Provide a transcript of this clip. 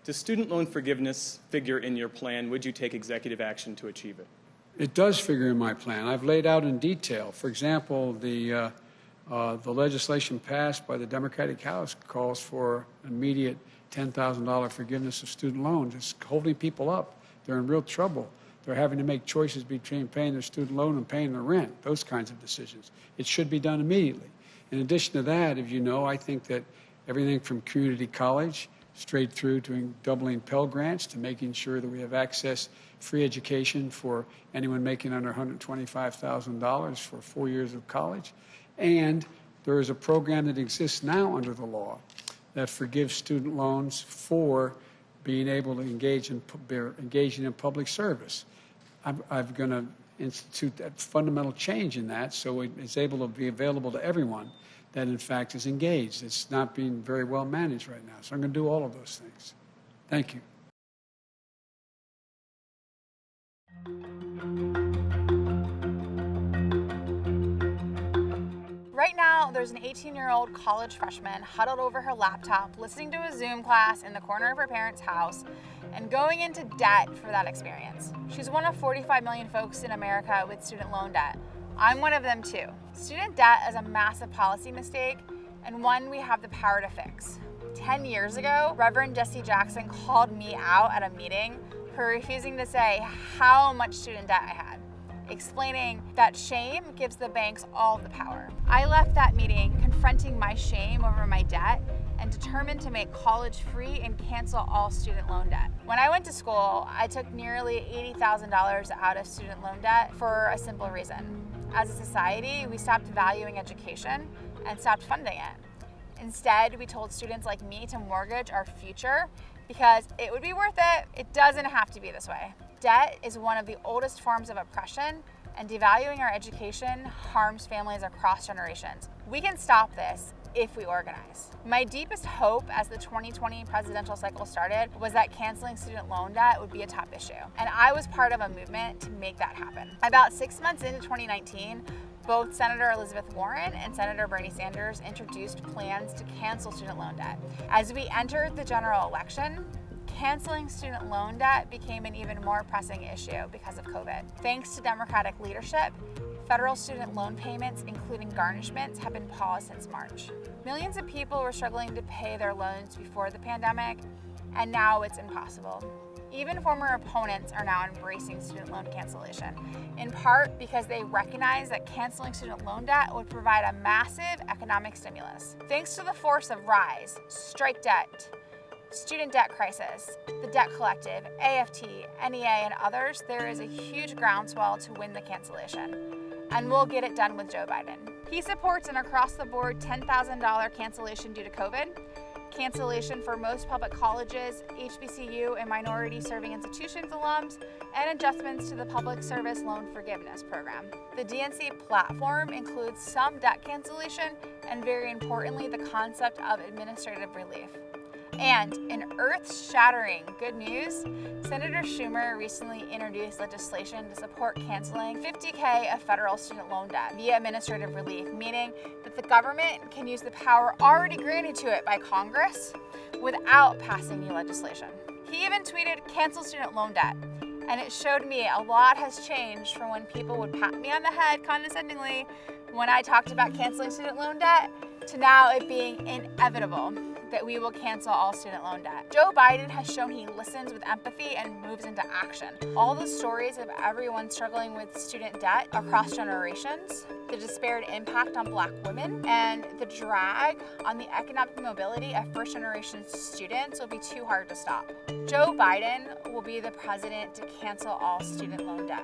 Does student loan forgiveness figure in your plan? Would you take executive action to achieve it? It does figure in my plan. I've laid out in detail. For example, the legislation passed by the Democratic House calls for immediate $10,000 forgiveness of student loans. It's holding people up. They're in real trouble. They're having to make choices between paying their student loan and paying their rent, those kinds of decisions. It should be done immediately. In addition to that, as you know, I think that everything from community college straight through to doubling Pell Grants to making sure that we have access, free education for anyone making under $125,000 for 4 years of college. And there is a program that exists now under the law that forgives student loans for being able to engaging in public service. I'm going to institute that fundamental change in that so it's able to be available to everyone that in fact is engaged. It's not being very well managed right now. So I'm going to do all of those things. Thank you. Right now, there's an 18-year-old college freshman huddled over her laptop, listening to a Zoom class in the corner of her parents' house, and going into debt for that experience. She's one of 45 million folks in America with student loan debt. I'm one of them too. Student debt is a massive policy mistake and one we have the power to fix. 10 years ago, Reverend Jesse Jackson called me out at a meeting for refusing to say how much student debt I had, explaining that shame gives the banks all the power. I left that meeting confronting my shame over my debt and determined to make college free and cancel all student loan debt. When I went to school, I took nearly $80,000 out of student loan debt for a simple reason. As a society, we stopped valuing education and stopped funding it. Instead, we told students like me to mortgage our future because it would be worth it. It doesn't have to be this way. Debt is one of the oldest forms of oppression, and devaluing our education harms families across generations. We can stop this if we organize. My deepest hope as the 2020 presidential cycle started was that canceling student loan debt would be a top issue. And I was part of a movement to make that happen. About 6 months into 2019, both Senator Elizabeth Warren and Senator Bernie Sanders introduced plans to cancel student loan debt. As we entered the general election, canceling student loan debt became an even more pressing issue because of COVID. Thanks to Democratic leadership, federal student loan payments, including garnishments, have been paused since March. Millions of people were struggling to pay their loans before the pandemic, and now it's impossible. Even former opponents are now embracing student loan cancellation, in part because they recognize that canceling student loan debt would provide a massive economic stimulus. Thanks to the force of RISE, Strike Debt, Student Debt Crisis, the Debt Collective, AFT, NEA, and others, there is a huge groundswell to win the cancellation. And we'll get it done with Joe Biden. He supports an across-the-board $10,000 cancellation due to COVID, cancellation for most public colleges, HBCU, and minority-serving institutions alums, and adjustments to the Public Service Loan Forgiveness Program. The DNC platform includes some debt cancellation and, very importantly, the concept of administrative relief. And in earth-shattering good news, Senator Schumer recently introduced legislation to support canceling $50,000 of federal student loan debt via administrative relief, meaning that the government can use the power already granted to it by Congress without passing new legislation. He even tweeted, "Cancel student loan debt." And it showed me a lot has changed from when people would pat me on the head condescendingly when I talked about canceling student loan debt to now it being inevitable that we will cancel all student loan debt. Joe Biden has shown he listens with empathy and moves into action. All the stories of everyone struggling with student debt across generations, the disparate impact on Black women, and the drag on the economic mobility of first-generation students will be too hard to stop. Joe Biden will be the president to cancel all student loan debt.